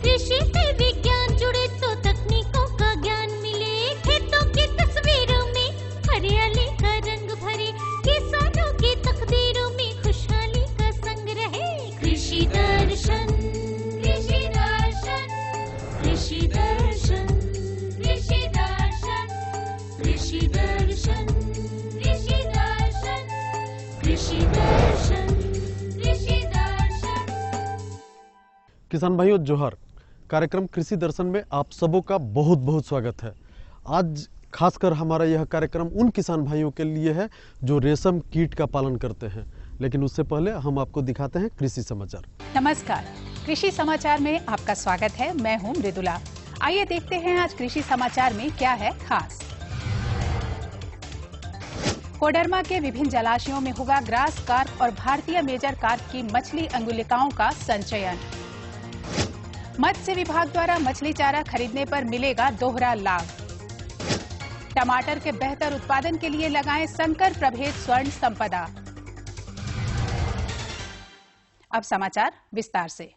कृषि से विज्ञान जुड़े तो तकनीकों का ज्ञान मिले, खेतों की तस्वीरों में हरियाली का रंग भरे, किसानों की तकदीरों में खुशहाली का संग रहे। कृषि दर्शन, कृषि दर्शन, कृषि दर्शन, कृषि दर्शन, कृषि दर्शन, कृषि दर्शन, कृषि दर्शन, कृषि दर्शन। किसान भाइयों जोहर, कार्यक्रम कृषि दर्शन में आप सबों का बहुत बहुत स्वागत है। आज खासकर हमारा यह कार्यक्रम उन किसान भाइयों के लिए है जो रेशम कीट का पालन करते हैं, लेकिन उससे पहले हम आपको दिखाते हैं कृषि समाचार। नमस्कार, कृषि समाचार में आपका स्वागत है। मैं हूं मृदुला। आइए देखते हैं आज कृषि समाचार में क्या है खास। कोडरमा के विभिन्न जलाशयों में होगा ग्रास कार्प और भारतीय मेजर कार्प की मछली अंगुलिकाओं का संचयन। मत्स्य विभाग द्वारा मछली चारा खरीदने पर मिलेगा दोहरा लाभ। टमाटर के बेहतर उत्पादन के लिए लगाएं संकर प्रभेद स्वर्ण संपदा। अब समाचार विस्तार से।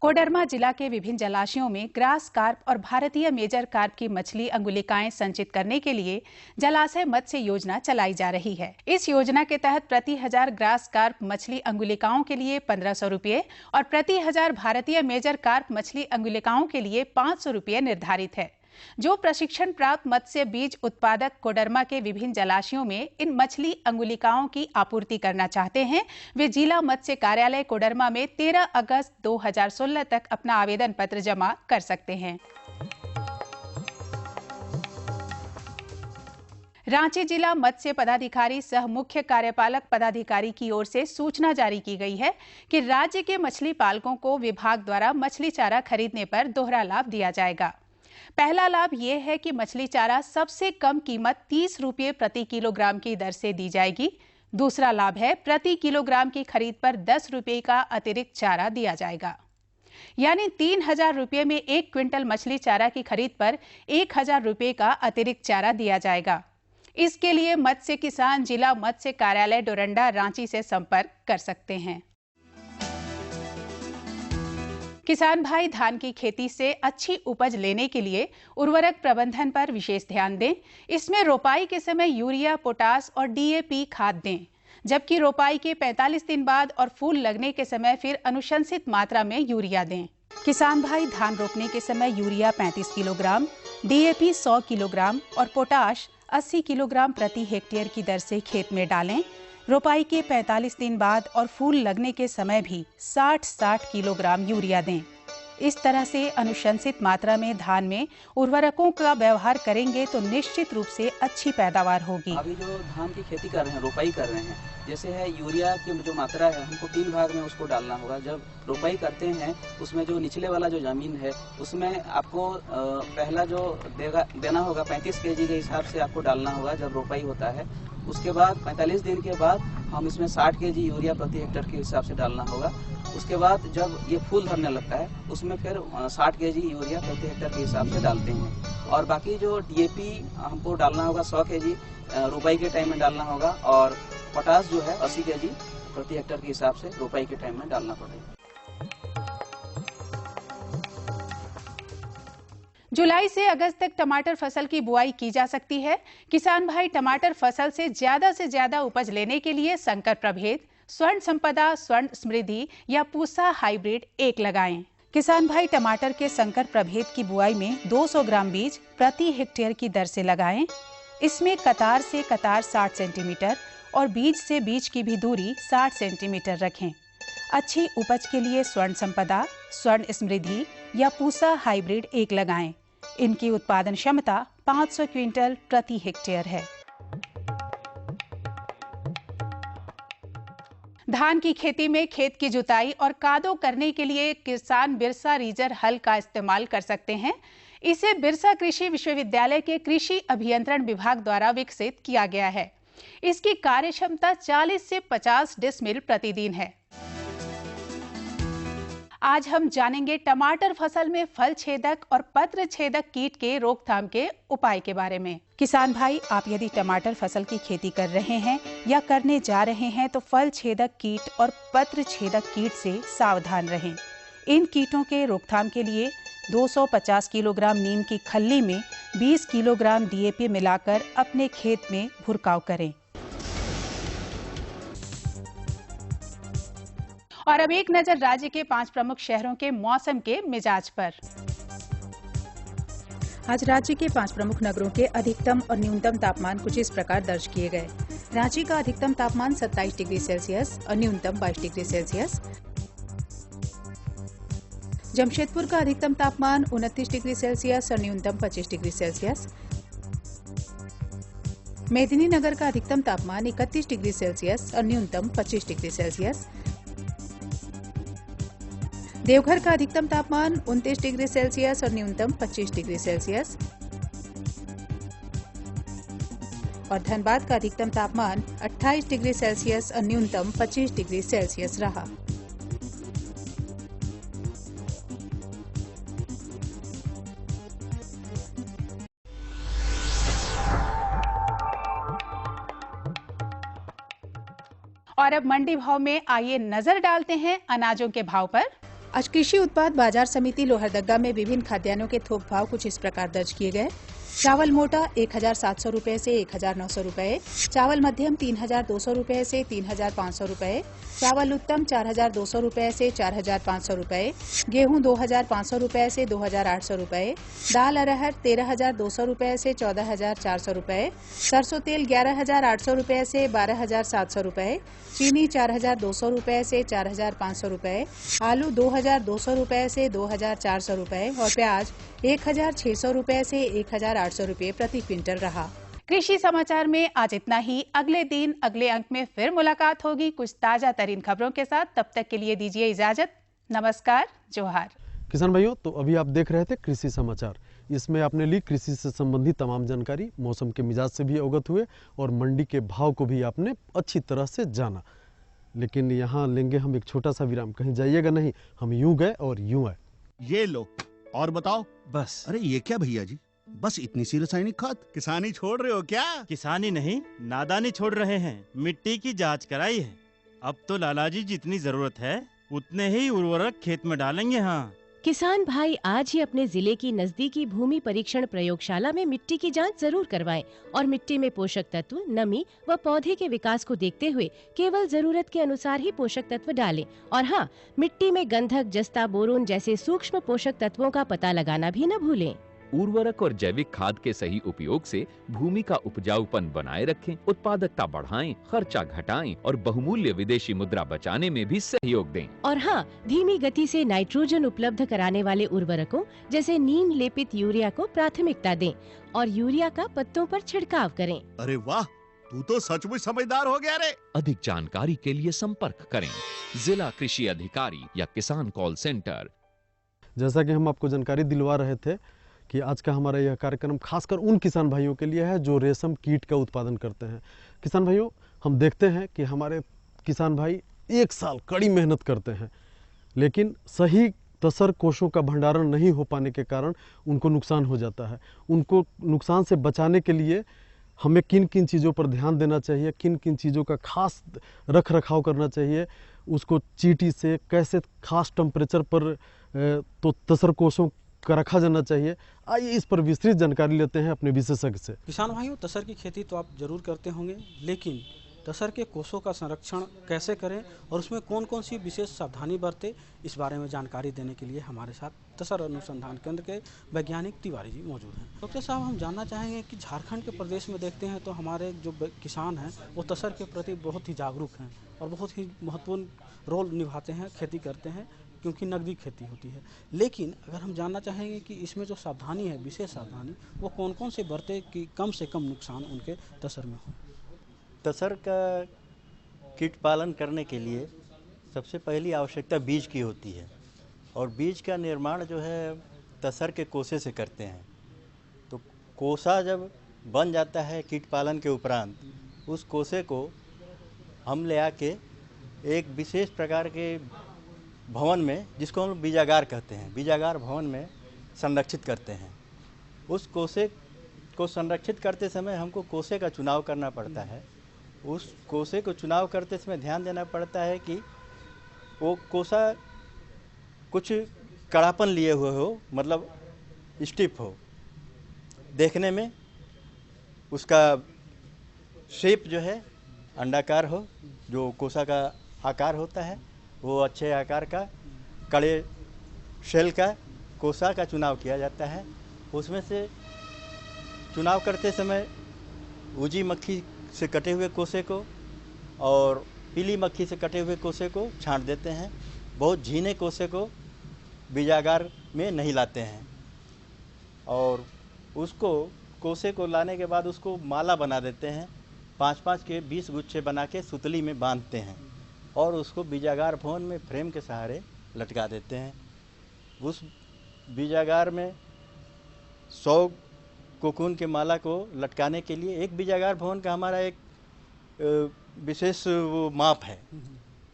कोडरमा जिला के विभिन्न जलाशयों में ग्रास कार्प और भारतीय मेजर कार्प की मछली अंगुलिकाएं संचित करने के लिए जलाशय मत्स्य योजना चलाई जा रही है। इस योजना के तहत प्रति 1000 ग्रास कार्प मछली अंगुलिकाओं के लिए 1500 रुपये और प्रति 1000 भारतीय मेजर कार्प मछली अंगुलिकाओं के लिए 500 रुपये निर्धारित है। जो प्रशिक्षण प्राप्त मत्स्य बीज उत्पादक कोडरमा के विभिन्न जलाशयों में इन मछली अंगुलिकाओं की आपूर्ति करना चाहते हैं, वे जिला मत्स्य कार्यालय कोडरमा में 13 अगस्त 2016 तक अपना आवेदन पत्र जमा कर सकते हैं। रांची जिला मत्स्य पदाधिकारी सह मुख्य कार्यपालक पदाधिकारी की ओर से सूचना जारी की गई है कि राज्य के मछली पालकों को विभाग द्वारा मछली चारा खरीदने पर दोहरा लाभ दिया जाएगा। पहला लाभ ये है कि मछली चारा सबसे कम कीमत 30 रुपये प्रति किलोग्राम की दर से दी जाएगी। दूसरा लाभ है प्रति किलोग्राम की खरीद पर 10 रुपये का अतिरिक्त चारा दिया जाएगा, यानी 3000 रुपये में 1 क्विंटल मछली चारा की खरीद पर 1000 रुपये का अतिरिक्त चारा दिया जाएगा। इसके लिए मत्स्य किसान जिला मत्स्य कार्यालय डोरंडा रांची से संपर्क कर सकते हैं। किसान भाई धान की खेती से अच्छी उपज लेने के लिए उर्वरक प्रबंधन पर विशेष ध्यान दें। इसमें रोपाई के समय यूरिया, पोटास और डीएपी खाद दें, जबकि रोपाई के 45 दिन बाद और फूल लगने के समय फिर अनुशंसित मात्रा में यूरिया दें। किसान भाई धान रोपने के समय यूरिया 35 किलोग्राम, डीएपी 100 किलोग्राम और पोटाश 80 किलोग्राम प्रति हेक्टेयर की दर से खेत में डालें। रोपाई के 45 दिन बाद और फूल लगने के समय भी 60-60 किलोग्राम यूरिया दें। इस तरह से अनुशंसित मात्रा में धान में उर्वरकों का व्यवहार करेंगे तो निश्चित रूप से अच्छी पैदावार होगी। अभी जो धान की खेती कर रहे हैं, रोपाई कर रहे हैं, जैसे है यूरिया की जो मात्रा है हमको 3 भाग में उसको डालना होगा। जब रोपाई करते हैं उसमें जो निचले वाला जो जमीन है उसमें आपको पहला जो देना होगा 35 kg के हिसाब से आपको डालना होगा जब रोपाई होता है। उसके बाद 45 दिन के बाद हम इसमें 60 kg यूरिया प्रति हेक्टेयर के हिसाब से डालना होगा। उसके बाद जब ये फूल धरने लगता है उसमें फिर 60 kg यूरिया प्रति हेक्टेयर के हिसाब से डालते हैं। और बाकी जो डीएपी हमको डालना होगा 100 kg रोपाई के टाइम में डालना होगा, और पोटास जो है 80 kg प्रति हेक्टेयर के हिसाब से रोपाई के टाइम में डालना पड़ेगा। जुलाई से अगस्त तक टमाटर फसल की बुआई की जा सकती है। किसान भाई टमाटर फसल से ज्यादा उपज लेने के लिए संकर प्रभेद, स्वर्ण संपदा, स्वर्ण समृद्धि या पूसा हाइब्रिड 1 लगाएं। किसान भाई टमाटर के संकर प्रभेद की बुआई में 200 ग्राम बीज प्रति हेक्टेयर की दर से लगाएं। इसमें कतार से कतार 60 सेंटीमीटर और बीज से बीज की भी दूरी 60 सेंटीमीटर रखें। अच्छी उपज के लिए स्वर्ण संपदा, स्वर्ण समृद्धि या पूसा हाइब्रिड 1 लगाएं। इनकी उत्पादन क्षमता 500 क्विंटल प्रति हेक्टेयर है। धान की खेती में खेत की जुताई और कादो करने के लिए किसान बिरसा रीजर हल का इस्तेमाल कर सकते हैं। इसे बिरसा कृषि विश्वविद्यालय के कृषि अभियंत्रण विभाग द्वारा विकसित किया गया है। इसकी कार्य क्षमता 40 से 50 डिसमिल प्रतिदिन है। आज हम जानेंगे टमाटर फसल में फल छेदक और पत्र छेदक कीट के रोकथाम के उपाय के बारे में। किसान भाई, आप यदि टमाटर फसल की खेती कर रहे हैं या करने जा रहे हैं तो फल छेदक कीट और पत्र छेदक कीट से सावधान रहें। इन कीटों के रोकथाम के लिए 250 किलोग्राम नीम की खल्ली में 20 किलोग्राम DAP मिलाकर अपने खेत में भुरकाव करें। और अब एक नजर राज्य के 5 प्रमुख शहरों के मौसम के मिजाज पर। आज राज्य के 5 प्रमुख नगरों के अधिकतम और न्यूनतम तापमान कुछ इस प्रकार दर्ज किए गए। रांची का अधिकतम तापमान 27 डिग्री सेल्सियस और न्यूनतम 22 डिग्री सेल्सियस। जमशेदपुर का अधिकतम तापमान 29 डिग्री सेल्सियस और न्यूनतम 25 डिग्री सेल्सियस। मेदिनीनगर का अधिकतम तापमान 31 डिग्री सेल्सियस और न्यूनतम 25 डिग्री सेल्सियस। देवघर का अधिकतम तापमान 29 डिग्री सेल्सियस और न्यूनतम 25 डिग्री सेल्सियस। और धनबाद का अधिकतम तापमान 28 डिग्री सेल्सियस और न्यूनतम 25 डिग्री सेल्सियस रहा। और अब मंडी भाव में आइए नजर डालते हैं अनाजों के भाव पर। आज कृषि उत्पाद बाजार समिति लोहरदगा में विभिन्न खाद्यान्नों के थोक भाव कुछ इस प्रकार दर्ज किए गए। चावल मोटा 1700 रुपए से 1900 रुपए, चावल मध्यम 3200 रुपए से 3500 रुपए, चावल उत्तम 4200 रुपए से 4500 रुपए, गेहूं 2500 रुपए से 2800 रुपए, दाल अरहर 13200 रुपए से 14400 रुपए, सरसों तेल 11800 रुपए से 12700 रुपए, चीनी 4200 रुपए से 4500 रुपए, आलू 2200 रुपए से 2400 रुपए और प्याज 1600 रुपए से 1800 रुपए प्रति क्विंटल रहा। कृषि समाचार में आज इतना ही। अगले दिन अगले अंक में फिर मुलाकात होगी कुछ ताजा तरीन खबरों के साथ। तब तक के लिए दीजिए इजाजत। नमस्कार, जोहार। किसान भाइयों, तो अभी आप देख रहे थे कृषि समाचार। इसमें आपने ली कृषि से संबंधित तमाम जानकारी, मौसम के मिजाज से भी अवगत हुए और मंडी के भाव को भी आपने अच्छी तरह से जाना। लेकिन यहाँ लेंगे हम एक छोटा सा विराम। कहीं जाइएगा नहीं, हम यूं गए और यूं आए। ये लो और बताओ। बस। अरे ये क्या भैया जी, बस इतनी सी रासायनिक खाद? किसानी छोड़ रहे हो क्या? किसानी नहीं, नादानी छोड़ रहे हैं। मिट्टी की जांच कराई है। अब तो लालाजी जितनी जरूरत है उतने ही उर्वरक खेत में डालेंगे। हाँ किसान भाई, आज ही अपने जिले की नजदीकी भूमि परीक्षण प्रयोगशाला में मिट्टी की जांच जरूर करवाएं और मिट्टी में पोषक तत्व, नमी व पौधे के विकास को देखते हुए केवल जरूरत के अनुसार ही पोषक तत्व डालें। और हाँ, मिट्टी में गंधक, जस्ता, बोरोन जैसे सूक्ष्म पोषक तत्वों का पता लगाना भी न भूलें। उर्वरक और जैविक खाद के सही उपयोग से भूमि का उपजाऊपन बनाए रखें, उत्पादकता बढ़ाएं, खर्चा घटाएं और बहुमूल्य विदेशी मुद्रा बचाने में भी सहयोग दें। और हाँ, धीमी गति से नाइट्रोजन उपलब्ध कराने वाले उर्वरकों जैसे नीम लेपित यूरिया को प्राथमिकता दें और यूरिया का पत्तों पर छिड़काव करें। अरे वाह, तू तो सचमुच समझदार हो गया रे। अधिक जानकारी के लिए संपर्क करें जिला कृषि अधिकारी या किसान कॉल सेंटर। जैसा कि हम आपको जानकारी दिलवा रहे थे कि आज का हमारा यह कार्यक्रम खासकर उन किसान भाइयों के लिए है जो रेशम कीट का उत्पादन करते हैं। किसान भाइयों, हम देखते हैं कि हमारे किसान भाई एक साल कड़ी मेहनत करते हैं, लेकिन सही तसर कोषों का भंडारण नहीं हो पाने के कारण उनको नुकसान हो जाता है। उनको नुकसान से बचाने के लिए हमें किन किन चीज़ों पर ध्यान देना चाहिए, किन किन चीज़ों का खास रख रखाव करना चाहिए, उसको चींटी से कैसे खास टेम्परेचर पर तो तसर कोषों का रखा जाना चाहिए। आइए इस पर विस्तृत जानकारी लेते हैं अपने विशेषज्ञ से। किसान भाइयों, तसर की खेती तो आप जरूर करते होंगे, लेकिन तसर के कोषों का संरक्षण कैसे करें और उसमें कौन कौन सी विशेष सावधानी बरतें, इस बारे में जानकारी देने के लिए हमारे साथ तसर अनुसंधान केंद्र के वैज्ञानिक तिवारी जी मौजूद हैं। डॉक्टर साहब, हम जानना चाहेंगे कि झारखंड के प्रदेश में देखते हैं तो हमारे जो किसान हैं वो तसर के प्रति बहुत ही जागरूक हैं और बहुत ही महत्वपूर्ण रोल निभाते हैं, खेती करते हैं, क्योंकि नकदी खेती होती है। लेकिन अगर हम जानना चाहेंगे कि इसमें जो सावधानी है, विशेष सावधानी, वो कौन कौन से बरते कि कम से कम नुकसान उनके तसर में हो। तसर का कीट पालन करने के लिए सबसे पहली आवश्यकता बीज की होती है और बीज का निर्माण जो है तसर के कोसे से करते हैं। तो कोसा जब बन जाता है कीट पालन के उपरांत, उस कोसे को हम ले आके एक विशेष प्रकार के भवन में, जिसको हम लोग बीजागार कहते हैं, बीजागार भवन में संरक्षित करते हैं। उस कोसे को संरक्षित करते समय हमको कोसे का चुनाव करना पड़ता है। उस कोसे को चुनाव करते समय ध्यान देना पड़ता है कि वो कोसा कुछ कड़ापन लिए हुए हो, मतलब स्टिफ हो, देखने में उसका शेप जो है अंडाकार हो, जो कोसा का आकार होता है वो अच्छे आकार का कड़े शेल का कोसा का चुनाव किया जाता है। उसमें से चुनाव करते समय उजी मक्खी से कटे हुए कोसे को और पीली मक्खी से कटे हुए कोसे को छांट देते हैं। बहुत झीने कोसे को बीजागार में नहीं लाते हैं और उसको कोसे को लाने के बाद उसको माला बना देते हैं। 5-5 के 20 गुच्छे बना के सुतली में बांधते हैं और उसको बीजागार भवन में फ्रेम के सहारे लटका देते हैं। उस बीजागार में 100 कोकून के माला को लटकाने के लिए एक बीजागार भवन का हमारा एक विशेष वो माप है।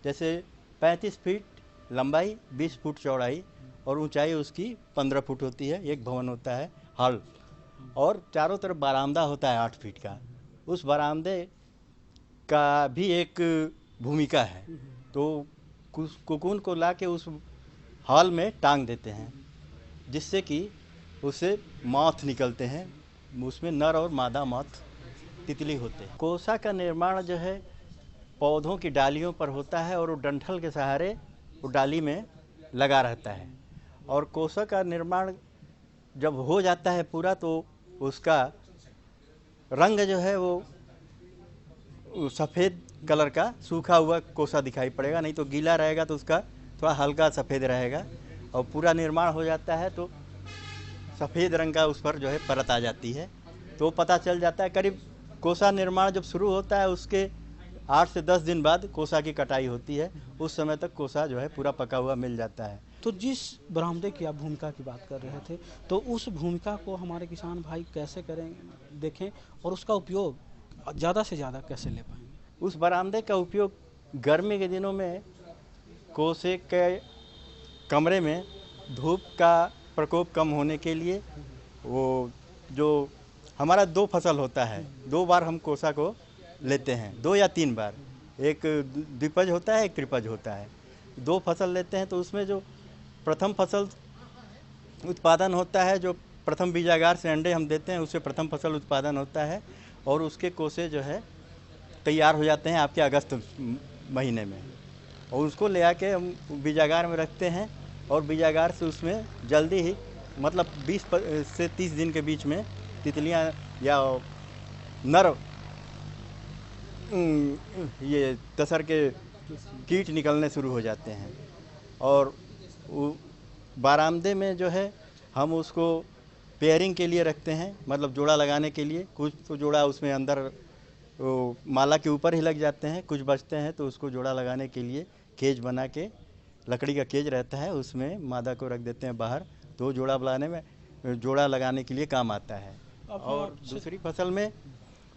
जैसे 35 फीट लंबाई, 20 फुट चौड़ाई और ऊंचाई उसकी 15 फुट होती है। एक भवन होता है हॉल और चारों तरफ बरामदा होता है 8 फीट का। उस बरामदे का भी एक भूमिका है। तो कोकून को ला के उस हॉल में टांग देते हैं जिससे कि उससे मॉथ निकलते हैं। उसमें नर और मादा मॉथ तितली होते हैं। कोसा का निर्माण जो है पौधों की डालियों पर होता है और वो डंठल के सहारे वो डाली में लगा रहता है और कोसा का निर्माण जब हो जाता है पूरा तो उसका रंग जो है वो सफ़ेद कलर का सूखा हुआ कोसा दिखाई पड़ेगा, नहीं तो गीला रहेगा तो उसका थोड़ा हल्का सफ़ेद रहेगा और पूरा निर्माण हो जाता है तो सफ़ेद रंग का उस पर जो है परत आ जाती है। तो पता चल जाता है करीब कोसा निर्माण जब शुरू होता है उसके 8 से 10 दिन बाद कोसा की कटाई होती है। उस समय तक कोसा जो है पूरा पका हुआ मिल जाता है। तो जिस बरामदे की आप भूमिका की बात कर रहे थे तो उस भूमिका को हमारे किसान भाई कैसे करें, देखें और उसका उपयोग ज़्यादा से ज़्यादा कैसे ले पाएंगे? उस बरामदे का उपयोग गर्मी के दिनों में कोसे के कमरे में धूप का प्रकोप कम होने के लिए, वो जो हमारा 2 फसल होता है, 2 बार हम कोसा को लेते हैं, 2 या 3 बार, एक द्विपज होता है एक त्रिपज होता है। 2 फसल लेते हैं तो उसमें जो प्रथम फसल उत्पादन होता है, जो प्रथम बीजागार से अंडे हम देते हैं उससे प्रथम फसल उत्पादन होता है और उसके कोसे जो है तैयार हो जाते हैं आपके अगस्त महीने में और उसको ले आके हम बीजागार में रखते हैं और बीजागार से उसमें जल्दी ही मतलब 20 से 30 दिन के बीच में तितलियां या नर ये तसर के कीट निकलने शुरू हो जाते हैं और बारामदे में जो है हम उसको पेयरिंग के लिए रखते हैं, मतलब जोड़ा लगाने के लिए। कुछ तो जोड़ा उसमें अंदर माला के ऊपर ही लग जाते हैं, कुछ बचते हैं तो उसको जोड़ा लगाने के लिए केज बना के, लकड़ी का केज रहता है उसमें मादा को रख देते हैं बाहर, तो जोड़ा लगाने के लिए काम आता है। और दूसरी फसल में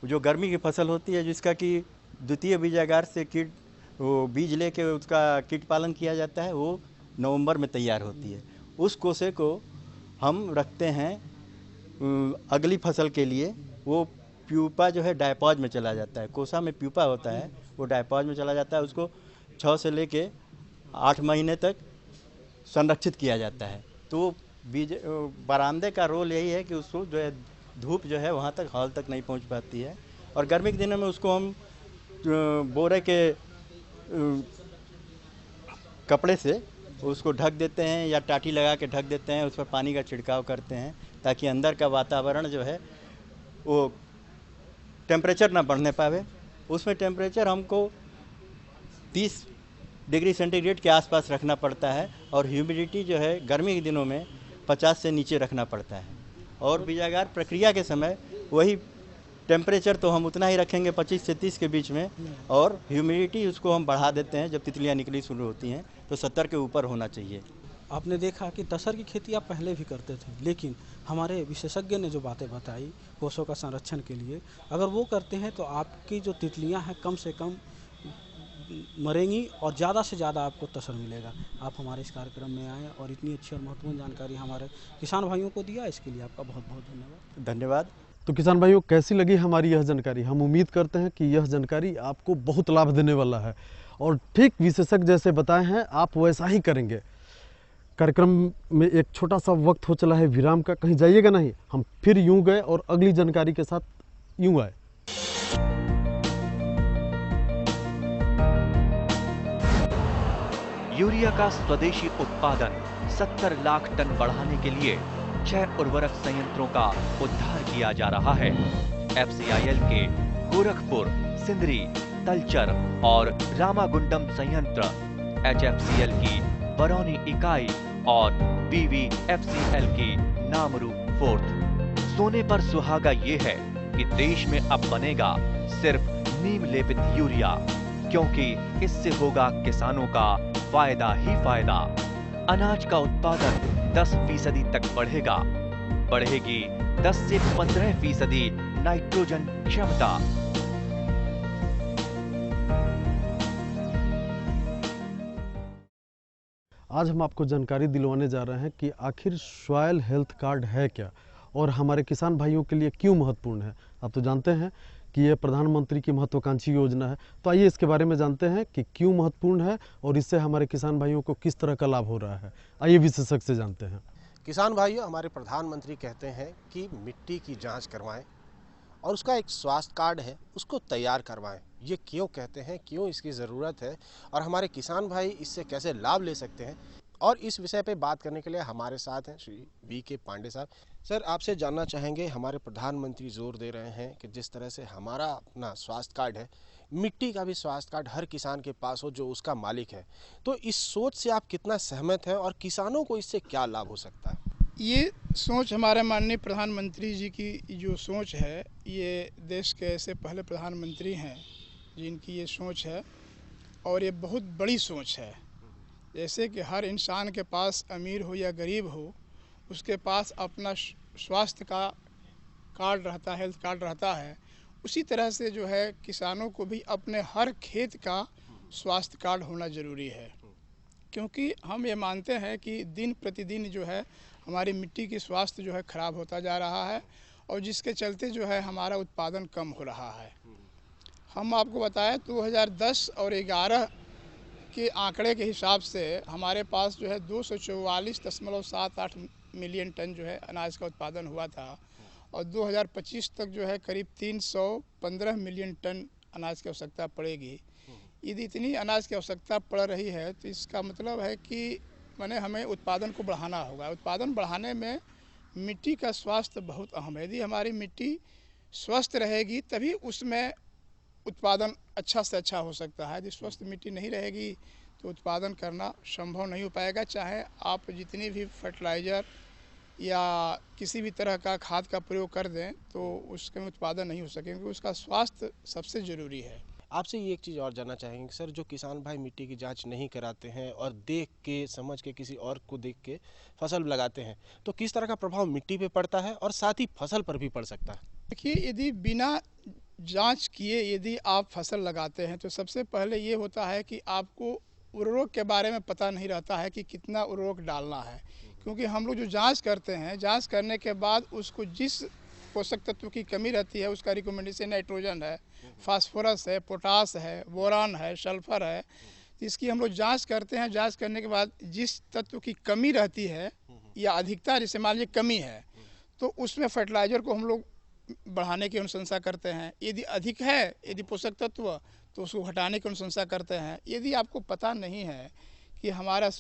जो गर्मी की फसल होती है जिसका कि द्वितीय बीजागार से कीट वो बीज लेके उसका कीट पालन किया जाता है, वो नवंबर में तैयार होती है। उस कोसे को हम रखते हैं अगली फसल के लिए। वो प्यूपा जो है डायपॉज में चला जाता है। कोसा में प्यूपा होता है, वो डायपॉज में चला जाता है। उसको 6 से लेके 8 महीने तक संरक्षित किया जाता है। तो बीज बरामदे का रोल यही है कि उसको जो है धूप जो है वहाँ तक हॉल तक नहीं पहुँच पाती है और गर्मी के दिनों में उसको हम बोरे के कपड़े से उसको ढक देते हैं या टाटी लगा के ढक देते हैं, उस पर पानी का छिड़काव करते हैं ताकि अंदर का वातावरण जो है वो टेम्परेचर ना बढ़ने पावे। उसमें टेम्परेचर हमको 30 डिग्री सेंटीग्रेड के आसपास रखना पड़ता है और ह्यूमिडिटी जो है गर्मी के दिनों में 50 से नीचे रखना पड़ता है। और बीजागार प्रक्रिया के समय वही टेम्परेचर तो हम उतना ही रखेंगे 25 से 30 के बीच में और ह्यूमिडिटी उसको हम बढ़ा देते हैं। जब तितलियां निकली शुरू होती हैं तो 70 के ऊपर होना चाहिए। आपने देखा कि तसर की खेती आप पहले भी करते थे, लेकिन हमारे विशेषज्ञ ने जो बातें बताई कोसों का संरक्षण के लिए, अगर वो करते हैं तो आपकी जो तितलियां हैं कम से कम मरेंगी और ज़्यादा से ज़्यादा आपको तसर मिलेगा। आप हमारे इस कार्यक्रम में आए और इतनी अच्छी और महत्वपूर्ण जानकारी हमारे किसान भाइयों को दिया, इसके लिए आपका बहुत बहुत धन्यवाद। धन्यवाद। तो किसान भाइयों, कैसी लगी हमारी यह जानकारी? हम उम्मीद करते हैं कि यह जानकारी आपको बहुत लाभ देने वाला है और ठीक विशेषज्ञ जैसे बताए हैं आप वैसा ही करेंगे। कार्यक्रम में एक छोटा सा वक्त हो चला है विराम का, कहीं जाइएगा नहीं, हम फिर यूं गए और अगली जानकारी के साथ यूं आए। यूरिया का स्वदेशी उत्पादन 70 लाख टन बढ़ाने के लिए 6 उर्वरक संयंत्रों का उद्धार किया जा रहा है। FCIL के गोरखपुर, सिंदरी, तलचर और रामागुंडम संयंत्र, HFCL की बरौनी इकाई और BVFCL की नामरू फोर्थ। सोने पर सुहागा ये है कि देश में अब बनेगा सिर्फ नीम लेपित यूरिया, क्योंकि इससे होगा किसानों का फायदा ही फायदा। अनाज का उत्पादन 10% तक बढ़ेगा, बढ़ेगी 10 से 15% नाइट्रोजन क्षमता। आज हम आपको जानकारी दिलवाने जा रहे हैं कि आखिर सॉइल हेल्थ कार्ड है क्या और हमारे किसान भाइयों के लिए क्यों महत्वपूर्ण है। आप तो जानते हैं कि यह प्रधानमंत्री की महत्वाकांक्षी योजना है, तो आइए इसके बारे में जानते हैं कि क्यों महत्वपूर्ण है और इससे हमारे किसान भाइयों को किस तरह का लाभ हो रहा है। आइए विशेषज्ञ से जानते हैं। किसान भाइयों, हमारे प्रधानमंत्री कहते हैं कि मिट्टी की जांच करवाएं और उसका एक स्वास्थ्य कार्ड है उसको तैयार करवाएं। ये क्यों कहते हैं, क्यों इसकी ज़रूरत है और हमारे किसान भाई इससे कैसे लाभ ले सकते हैं, और इस विषय पे बात करने के लिए हमारे साथ हैं श्री BK पांडे साहब। सर, आपसे जानना चाहेंगे, हमारे प्रधानमंत्री जोर दे रहे हैं कि जिस तरह से हमारा अपना स्वास्थ्य कार्ड है, मिट्टी का भी स्वास्थ्य कार्ड हर किसान के पास हो जो उसका मालिक है, तो इस सोच से आप कितना सहमत हैं और किसानों को इससे क्या लाभ हो सकता है? ये सोच हमारे माननीय प्रधानमंत्री जी की जो सोच है, ये देश के ऐसे पहले प्रधानमंत्री हैं जिनकी ये सोच है और ये बहुत बड़ी सोच है। जैसे कि हर इंसान के पास, अमीर हो या गरीब हो, उसके पास अपना स्वास्थ्य का कार्ड रहता है, हेल्थ कार्ड रहता है, उसी तरह से जो है किसानों को भी अपने हर खेत का स्वास्थ्य कार्ड होना ज़रूरी है। क्योंकि हम ये मानते हैं कि दिन प्रतिदिन जो है हमारी मिट्टी की स्वास्थ्य जो है ख़राब होता जा रहा है और जिसके चलते जो है हमारा उत्पादन कम हो रहा है। हम आपको बताएं 2010 और 11 के आंकड़े के हिसाब से हमारे पास जो है 244.78 मिलियन टन जो है अनाज का उत्पादन हुआ था और 2025 तक जो है करीब 315 मिलियन टन अनाज की आवश्यकता पड़ेगी। यदि इतनी अनाज की आवश्यकता पड़ रही है तो इसका मतलब है कि माने हमें उत्पादन को बढ़ाना होगा। उत्पादन बढ़ाने में मिट्टी का स्वास्थ्य बहुत अहम है। यदि हमारी मिट्टी स्वस्थ रहेगी तभी उसमें उत्पादन अच्छा से अच्छा हो सकता है। यदि स्वस्थ मिट्टी नहीं रहेगी तो उत्पादन करना संभव नहीं हो पाएगा। चाहे आप जितनी भी फर्टिलाइज़र या किसी भी तरह का खाद का प्रयोग कर दें तो उसके उत्पादन नहीं हो सकेंगे। उसका स्वास्थ्य सबसे ज़रूरी है। आपसे ये एक चीज़ और जानना चाहेंगे सर, जो किसान भाई मिट्टी की जांच नहीं कराते हैं और देख के समझ के किसी और को देख के फसल लगाते हैं, तो किस तरह का प्रभाव मिट्टी पे पड़ता है और साथ ही फसल पर भी पड़ सकता है? देखिए, यदि बिना जांच किए यदि आप फसल लगाते हैं तो सबसे पहले ये होता है कि आपको उर्वरक के बारे में पता नहीं रहता है कि कितना उर्वरक डालना है। क्योंकि हम लोग जो जांच करते हैं, जांच करने के बाद उसको जिस पोषक तत्व की कमी रहती है उसका रिकमेंडेशन नाइट्रोजन है, फास्फोरस है, पोटास है, बोरान है, सल्फर है, इसकी हम लोग जांच करते हैं। जांच करने के बाद जिस तत्व की कमी रहती है या अधिकता, जैसे मान लीजिए कमी है, तो उसमें फर्टिलाइज़र को हम लोग बढ़ाने की अनुशंसा करते हैं। यदि अधिक है, यदि पोषक तत्व, तो उसको घटाने की अनुशंसा करते हैं। यदि आपको पता नहीं है कि हमारा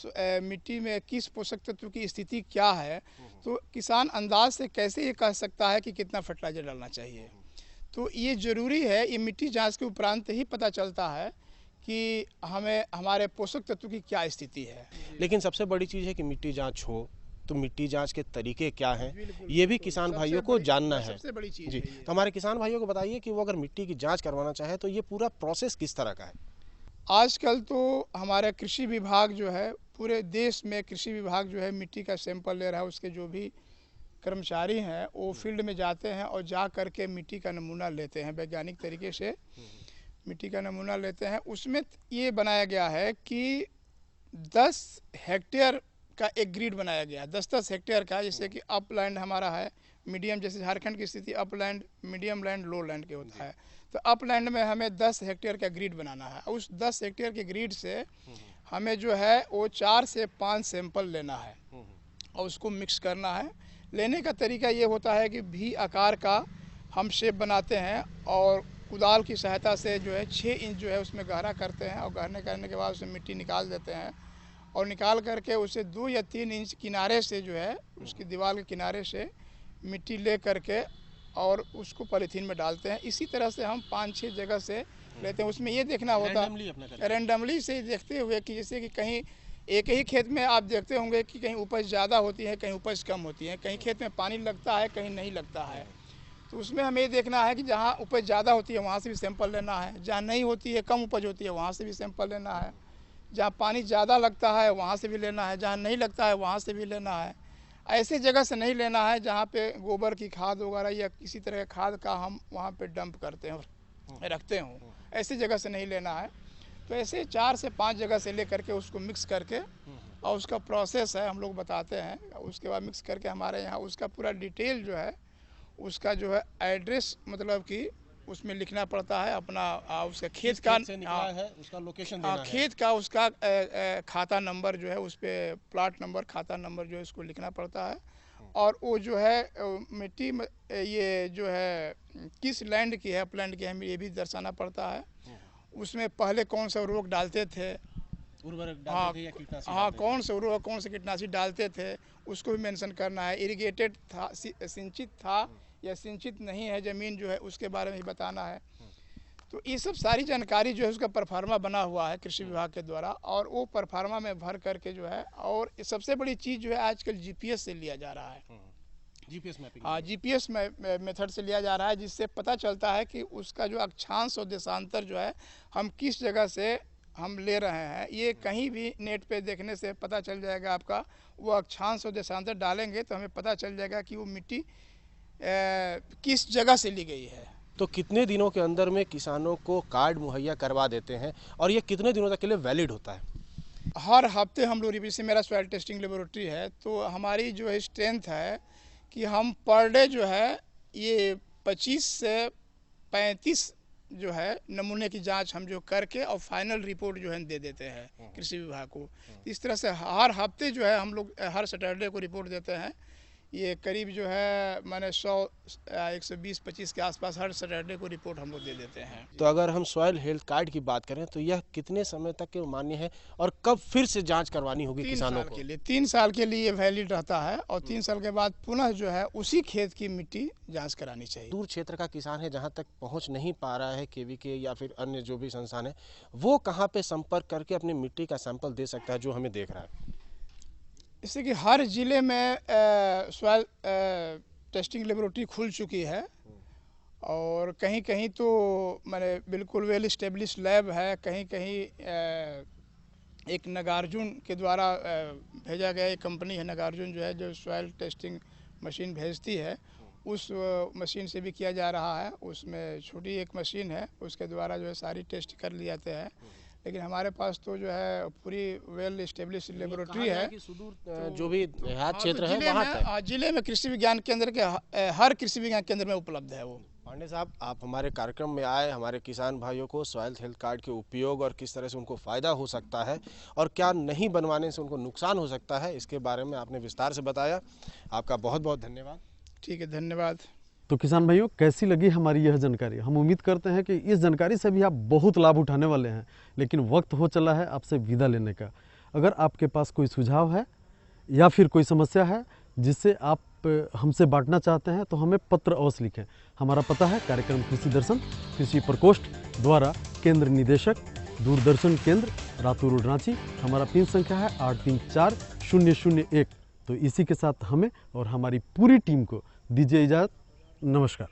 मिट्टी में किस पोषक तत्व की स्थिति क्या है, तो किसान अंदाज से कैसे ये कह सकता है कि कितना फर्टिलाइज़र डालना चाहिए। तो ये ज़रूरी है, ये मिट्टी जांच के उपरांत ही पता चलता है कि हमें हमारे पोषक तत्व की क्या स्थिति है। लेकिन सबसे बड़ी चीज़ है कि मिट्टी जांच हो, तो मिट्टी जांच के तरीके क्या हैं, ये भी किसान भाइयों को जानना है। सबसे बड़ी चीज़ जी, तो हमारे किसान भाइयों को बताइए कि वो अगर मिट्टी की जांच करवाना चाहे तो ये पूरा प्रोसेस किस तरह का है? आजकल तो हमारा कृषि विभाग जो है, पूरे देश में कृषि विभाग जो है मिट्टी का सैंपल ले रहा है। उसके जो भी कर्मचारी हैं वो फील्ड में जाते हैं और जा करके मिट्टी का नमूना लेते हैं वैज्ञानिक तरीके से। मिट्टी का नमूना लेते हैं। उसमें ये बनाया गया है कि 10 हेक्टेयर का एक ग्रिड बनाया गया है, 10-10 हेक्टेयर का। जैसे कि अपलैंड हमारा है, मीडियम, जैसे झारखंड की स्थिति अपलैंड, मीडियम लैंड, लो लैंड के होता है। तो अपलैंड में हमें 10 हेक्टेयर का ग्रिड बनाना है। उस 10 हेक्टेयर के ग्रिड से हमें जो है वो 4 से 5 सैंपल लेना है और उसको मिक्स करना है। लेने का तरीका ये होता है कि भी आकार का हम शेप बनाते हैं और कुदाल की सहायता से जो है 6 इंच जो है उसमें गहरा करते हैं और गहरे करने के बाद उसमें मिट्टी निकाल देते हैं और निकाल करके उसे 2 या 3 इंच किनारे से जो है उसकी दीवार के किनारे से मिट्टी ले करके और उसको पॉलीथीन में डालते हैं। इसी तरह से हम 5-6 जगह से लेते हैं। उसमें ये देखना होता है रैंडमली से देखते हुए कि जैसे कि कहीं एक ही खेत में आप देखते होंगे कि कहीं उपज ज़्यादा होती है, कहीं उपज कम होती है, कहीं खेत में पानी लगता है, कहीं नहीं लगता है। तो उसमें हमें ये देखना है कि जहाँ उपज ज़्यादा होती है वहाँ से भी सैंपल लेना है, जहाँ नहीं होती है, कम उपज होती है, वहाँ से भी सैंपल लेना है, जहाँ पानी ज़्यादा लगता है वहाँ से भी लेना है, जहाँ नहीं लगता है वहाँ से भी लेना है। ऐसे जगह से नहीं लेना है जहाँ पे गोबर की खाद वगैरह या किसी तरह का खाद का हम वहाँ पे डंप करते हैं रखते हों, ऐसी जगह से नहीं लेना है। तो ऐसे 4 से 5 जगह से ले करके उसको मिक्स करके और उसका प्रोसेस है हम लोग बताते हैं। उसके बाद मिक्स करके हमारे यहाँ उसका पूरा डिटेल जो है उसका जो है एड्रेस मतलब कि उसमें लिखना पड़ता है अपना उसका खेत का है, उसका लोकेशन देना है, खेत का उसका खाता नंबर जो है उस पर प्लाट नंबर खाता नंबर जो है उसको लिखना पड़ता है। और वो जो है मिट्टी ये जो है किस लैंड की है, अपलैंड की है, हमें ये भी दर्शाना पड़ता है। उसमें पहले कौन सा उर्वरक डालते थे, उर्वरक डालते थे या कीटनाशक? हाँ, कौन सा उर्वरक कौन से कीटनाशक डालते थे उसको भी मेंशन करना है। इरिगेटेड था, सिंचित था या सिंचित नहीं है ज़मीन जो है उसके बारे में ही बताना है। तो ये सब सारी जानकारी जो है उसका परफार्मा बना हुआ है कृषि विभाग के द्वारा और वो परफार्मा में भर करके जो है। और सबसे बड़ी चीज़ जो है आजकल जीपीएस से लिया जा रहा है, जीपीएस मैपिंग। हाँ, जीपीएस मेथड से लिया जा रहा है, जिससे पता चलता है कि उसका जो अक्षांश और देशांतर जो है हम किस जगह से हम ले रहे हैं। ये कहीं भी नेट पे देखने से पता चल जाएगा आपका। वो अक्षांश और देशांतर डालेंगे तो हमें पता चल जाएगा कि वो मिट्टी किस जगह से ली गई है। तो कितने दिनों के अंदर में किसानों को कार्ड मुहैया करवा देते हैं और ये कितने दिनों तक के लिए वैलिड होता है? हर हफ्ते हम लोग, जैसे मेरा सॉइल टेस्टिंग लेबोरेटरी है तो हमारी जो है स्ट्रेंथ है कि हम पर डे जो है ये 25 से 35 जो है नमूने की जांच हम जो करके और फाइनल रिपोर्ट जो है दे देते हैं कृषि विभाग को। इस तरह से हर हफ्ते जो है हम लोग हर सैटरडे को रिपोर्ट देते हैं। ये करीब जो है मैंने 120-125 के आसपास हर सैटरडे को रिपोर्ट हम लोग दे देते हैं। तो अगर हम सॉइल हेल्थ कार्ड की बात करें तो यह कितने समय तक के मान्य है और कब फिर से जांच करवानी होगी किसानों को? 3 साल के लिए वैलिड रहता है और 3 साल के बाद पुनः जो है उसी खेत की मिट्टी जांच करानी चाहिए। दूर क्षेत्र का किसान है जहां तक पहुंच नहीं पा रहा है केवीके या फिर अन्य जो भी संस्थान है, वो कहां पे संपर्क करके अपनी मिट्टी का सैंपल दे सकता है जो हमें देख रहा है? इससे कि हर ज़िले में सॉइल टेस्टिंग लेबोरेटरी खुल चुकी है और कहीं कहीं तो मैंने बिल्कुल वेल इस्टेब्लिश लैब है, कहीं कहीं एक नागार्जुन के द्वारा भेजा गया एक कंपनी है नागार्जुन जो है जो सॉइल टेस्टिंग मशीन भेजती है, उस मशीन से भी किया जा रहा है। उसमें छोटी एक मशीन है उसके द्वारा जो है सारी टेस्ट कर लिए जाते हैं। लेकिन हमारे पास तो जो है पूरी वेल एस्टेब्लिश लेबोरेटरी है। सुदूर जो भी देहात क्षेत्र है वहाँ तक जिले में कृषि विज्ञान केंद्र के हर कृषि विज्ञान केंद्र में उपलब्ध है वो। पांडे साहब, आप हमारे कार्यक्रम में आए, हमारे किसान भाइयों को सॉइल हेल्थ कार्ड के उपयोग और किस तरह से उनको फ़ायदा हो सकता है और क्या नहीं बनवाने से उनको नुकसान हो सकता है, इसके बारे में आपने विस्तार से बताया। आपका बहुत बहुत धन्यवाद। ठीक है, धन्यवाद। तो किसान भाइयों, कैसी लगी हमारी यह जानकारी? हम उम्मीद करते हैं कि इस जानकारी से भी आप बहुत लाभ उठाने वाले हैं, लेकिन वक्त हो चला है आपसे विदा लेने का। अगर आपके पास कोई सुझाव है या फिर कोई समस्या है जिससे आप हमसे बांटना चाहते हैं तो हमें पत्र अवश्य लिखें। हमारा पता है कार्यक्रम कृषि दर्शन, कृषि प्रकोष्ठ द्वारा केंद्र निदेशक, दूरदर्शन केंद्र, रातू रोड, रांची। हमारा पिन संख्या है 834001। तो इसी के साथ हमें और हमारी पूरी टीम को दीजिए इजाज़त। नमस्कार।